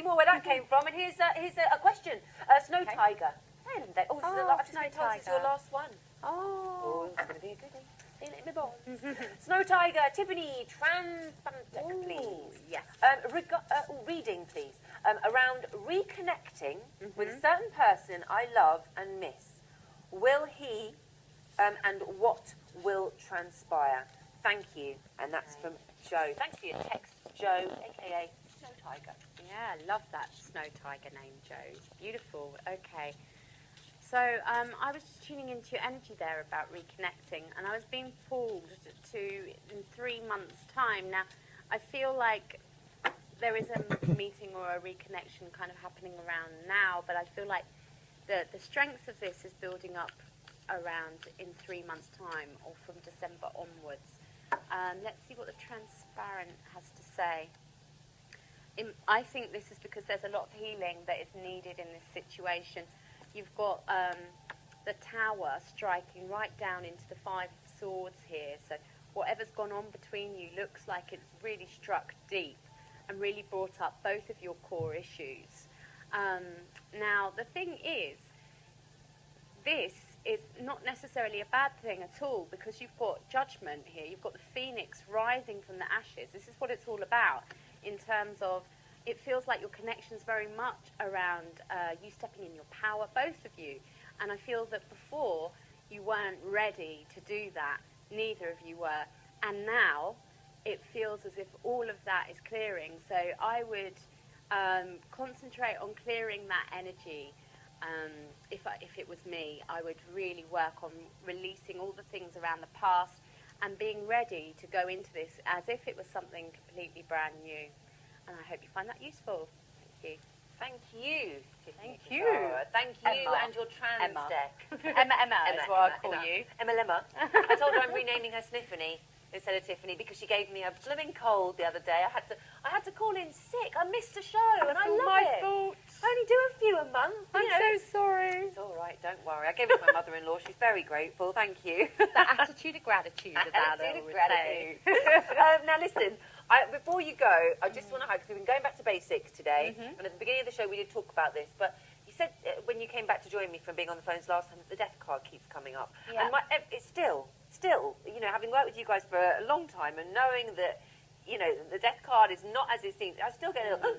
see more where that came from. And here's a question. Snow tiger. Oh, this is I've just been told this is your last one. Oh, it's going to be a goodie. Feel it in my bones. Snow tiger, Tiffany, Transformational, please. Yes. Reading, please. Around reconnecting with a certain person I love and miss. Will he and what will transpire? Thank you. And that's from Joe. Thanks for your text, Joe, a.k.a. Snow Tiger. Yeah, love that Snow Tiger name, Joe. Beautiful. Okay. So I was just tuning into your energy there about reconnecting, and I was being pulled to in 3 months' time. Now, I feel like there is a meeting or a reconnection kind of happening around now, but I feel like the strength of this is building up around in 3 months' time or from December onwards. Let's see what the Transparent has to say. I think this is because there's a lot of healing that is needed in this situation. You've got the Tower striking right down into the 5 of Swords here. So whatever's gone on between you looks like it's really struck deep and really brought up both of your core issues. Now, the thing is, this is not necessarily a bad thing at all, because you've got Judgment here. You've got the Phoenix rising from the ashes. This is what it's all about in terms of, it feels like your connection's very much around you stepping in your power, both of you. And I feel that before you weren't ready to do that. Neither of you were. And now it feels as if all of that is clearing. So I would concentrate on clearing that energy. If it was me, I would really work on releasing all the things around the past and being ready to go into this as if it was something completely brand new. And I hope you find that useful. Thank you. Thank you, Tiffany. Thank you. Thank you Emma. and your trans deck. Emma is what I call you. Emma Lemma. I told her I'm renaming her Sniffany instead of Tiffany because she gave me a blooming cold the other day. I had to call in sick. I missed the show and I love my it. fault. I only do a few a month. I'm so sorry. It's all right, don't worry. I gave it to my mother-in-law. She's very grateful. Thank you. The attitude of gratitude, as Anna would say. Now listen, before you go, I just want to because we've been going back to basics today, and at the beginning of the show we did talk about this, but you said when you came back to join me from being on the phones last time, the death card keeps coming up. Yeah. And it's still, you know, having worked with you guys for a long time and knowing that, you know, the death card is not as it seems, I still get a little,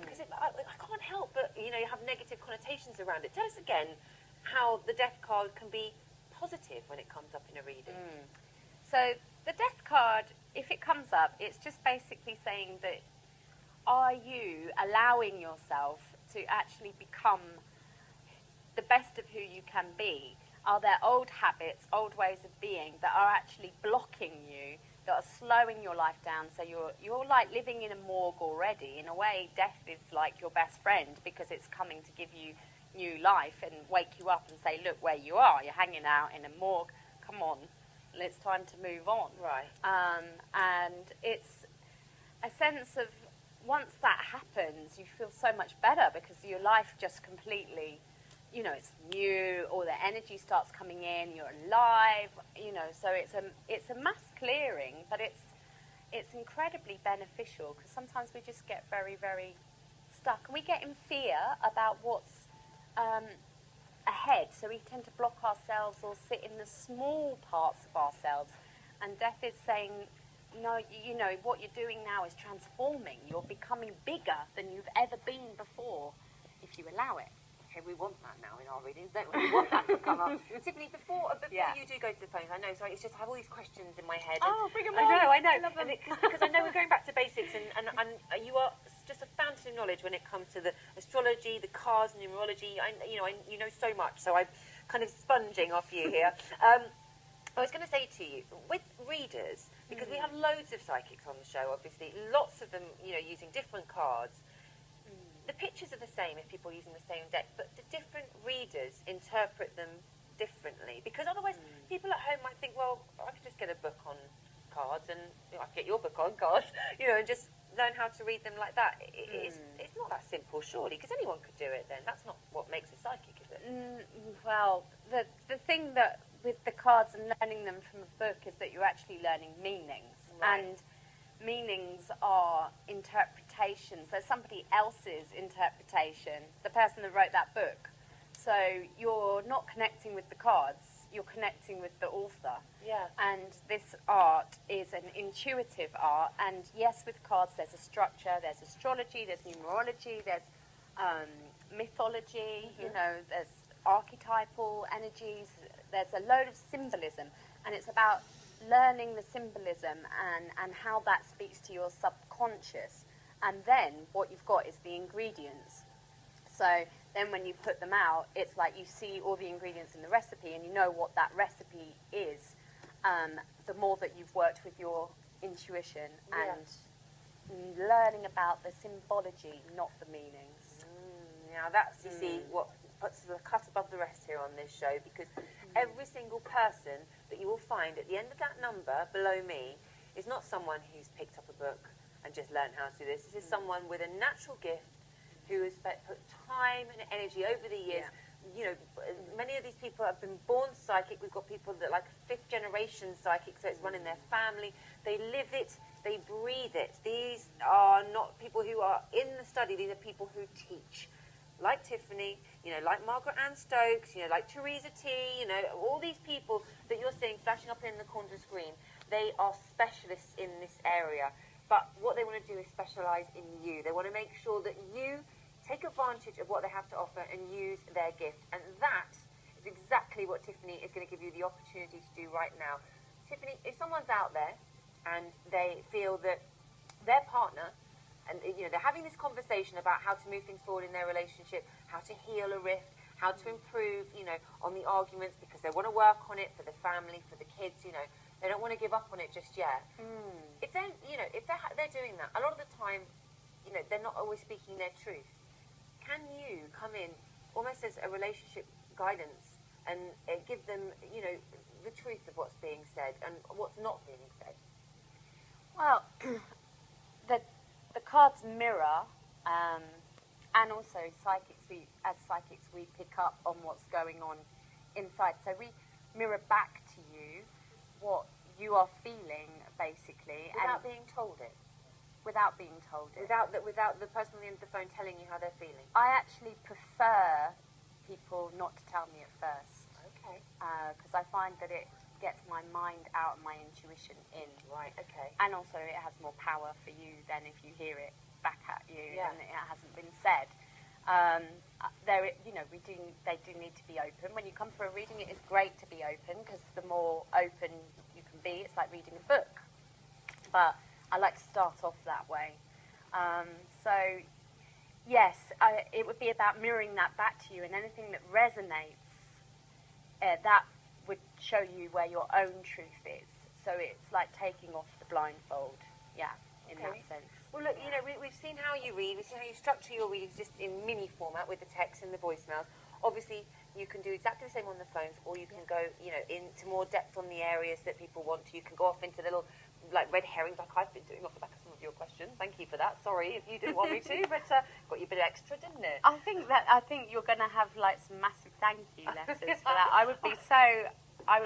because I can't help but, you know, you have negative connotations around it. Tell us again how the death card can be positive when it comes up in a reading. So the death card, if it comes up, it's just basically saying that are you allowing yourself to actually become the best of who you can be? Are there old habits, old ways of being that are actually blocking you, that are slowing your life down? So you're like living in a morgue already. In a way, death is like your best friend because it's coming to give you new life and wake you up and say, look where you are. You're hanging out in a morgue. Come on, it's time to move on. Right. And it's a sense of once that happens, you feel so much better because your life just completely, you know, it's new, or the energy starts coming in, you're alive, you know, so it's a mass clearing, but it's incredibly beneficial because sometimes we just get very, very stuck and we get in fear about what's ahead, so we tend to block ourselves or sit in the small parts of ourselves, and death is saying, no, you know, what you're doing now is transforming, you're becoming bigger than you've ever been before, if you allow it. Okay, we want that now in our readings, don't we? We want that to come up. Tiffany, before you do go to the phones, I know, sorry, it's just I have all these questions in my head. Oh, bring them on. I know. Love them. Because I know we're going back to basics, and you are just a fountain of knowledge when it comes to the astrology, the cards, numerology. You know so much, so I'm kind of sponging off you here. I was going to say to you, with readers, because we have loads of psychics on the show, obviously, lots of them, you know, using different cards. The pictures are the same if people are using the same deck, but the different readers interpret them differently. Because otherwise, people at home might think, well, I could just get a book on cards, and you know, I could get your book on cards, you know, and just learn how to read them like that. It's not that simple, surely, because anyone could do it then. That's not what makes a psychic, is it? Well, the thing that with the cards and learning them from a book is that you're actually learning meanings. Right. And meanings are interpretations interpretations. There's somebody else's interpretation, the person that wrote that book. So you're not connecting with the cards, you're connecting with the author. Yeah. And this art is an intuitive art. And yes, with cards, there's a structure, there's astrology, there's numerology, there's mythology, you know, there's archetypal energies, there's a load of symbolism. And it's about learning the symbolism and how that speaks to your subconscious. And then what you've got is the ingredients. So then when you put them out, it's like you see all the ingredients in the recipe and you know what that recipe is. The more that you've worked with your intuition and learning about the symbology, not the meanings. Now that's, you see, what puts the cut above the rest here on this show, because every single person that you will find at the end of that number below me is not someone who's picked up a book and just learned how to do this. This is someone with a natural gift who has put time and energy over the years. You know, many of these people have been born psychic. We've got people that are like fifth generation psychic, so it's run in their family. They live it, they breathe it. These are not people who are in the study, these are people who teach. Like Tiffany, you know, like Margaret Ann Stokes, you know, like Teresa T, you know, all these people that you're seeing flashing up in the corner of the screen, they are specialists in this area. But what they want to do is specialise in you. They want to make sure that you take advantage of what they have to offer and use their gift. And that is exactly what Tiffany is going to give you the opportunity to do right now. Tiffany, if someone's out there and they feel that their partner, and you know, they're having this conversation about how to move things forward in their relationship, how to heal a rift, how to improve, you know, on the arguments, because they want to work on it for the family, for the kids, you know, they don't want to give up on it just yet. If they, you know, if they're doing that, a lot of the time, you know, they're not always speaking their truth. Can you come in almost as a relationship guidance and give them, you know, the truth of what's being said and what's not being said? Well, the cards mirror, and also as psychics, we pick up on what's going on inside. So we mirror back to you what you are feeling, basically, without being told it. Without being told it. Without the person on the end of the phone telling you how they're feeling. I actually prefer people not to tell me at first. Okay. Because I find that it gets my mind out and my intuition in. Right, okay. And also it has more power for you than if you hear it back at you and it hasn't been said. You know, they do need to be open. When you come for a reading, it is great to be open, because the more open you can be, it's like reading a book. But I like to start off that way. So, yes, it would be about mirroring that back to you, and anything that resonates, that would show you where your own truth is. So it's like taking off the blindfold, in that sense. Well, look, you know, we've seen how you read, we've seen how you structure your readings just in mini format with the text and the voicemails. Obviously, you can do exactly the same on the phones, or you can go, you know, into more depth on the areas that people want to. You can go off into little, like, red herrings, like I've been doing off the back of some of your questions. Thank you for that. Sorry if you didn't want me to, but got you a bit extra, didn't it? I think you're going to have, like, some massive thank you letters for that. I would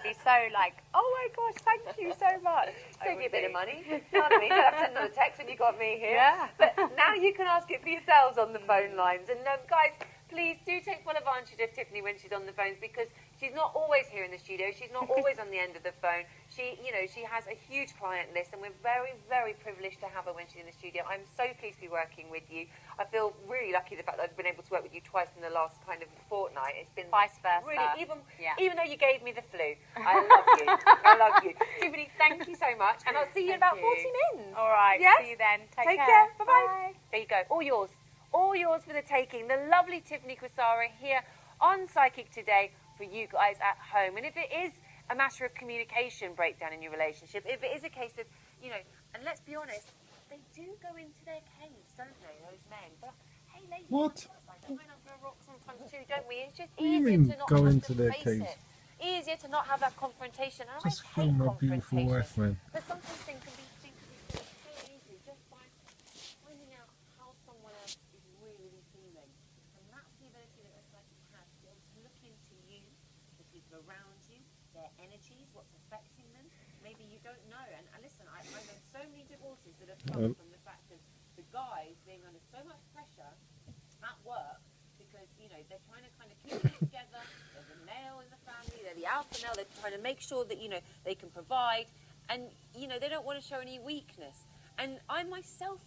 be so like, oh my gosh, thank you so much. Save you a bit of money. You know what I mean? You don't have to send another text when you got me here. Yeah. But now you can ask it for yourselves on the phone lines. And guys, please do take full advantage of Tiffany when she's on the phones, because she's not always here in the studio. She's not always on the end of the phone. She has a huge client list, and we're very, very privileged to have her when she's in the studio. I'm so pleased to be working with you. I feel really lucky the fact that I've been able to work with you twice in the last kind of fortnight. It's been vice versa. Really, even though you gave me the flu, I love you. I love you. Tiffany, thank you so much, and I'll see you in about 40 minutes. All right, yes? see you then. Take care. Bye-bye. There you go. All yours. All yours for the taking. The lovely Tiffany Crosara here on Psychic Today for you guys at home. And if it is a matter of communication breakdown in your relationship, if it is a case of, you know, and let's be honest, they do go into their caves, don't they, those men? But, hey, ladies, what? We went under a rock sometimes too, don't we? It's just What do you easier mean to not go have into to their face caves? it. Easier to not have that confrontation. And Just I hate film a beautiful confrontation. wife, man. But sometimes things can be so easy just by finding out how someone else is really feeling. And that's the ability that a psychic has to be able to look into you, the people around you, their energies, what's affecting them. Maybe you don't know. And listen, I know so many divorces that have come from the fact of the guys being under so much pressure at work because, you know, they're trying to kind of keep it together. They're the male in the family, they're the alpha male, they're trying to make sure that, you know, they can provide, and, you know, they don't want to show any weakness. And I am myself,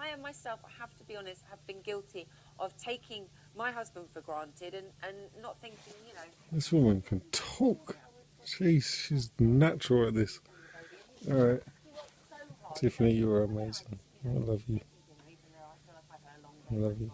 I have to be honest, have been guilty of taking my husband for granted and not thinking, you know. This woman can talk. Jeez, she's natural at this. Alright. Tiffany, you are amazing. I love you. I love you.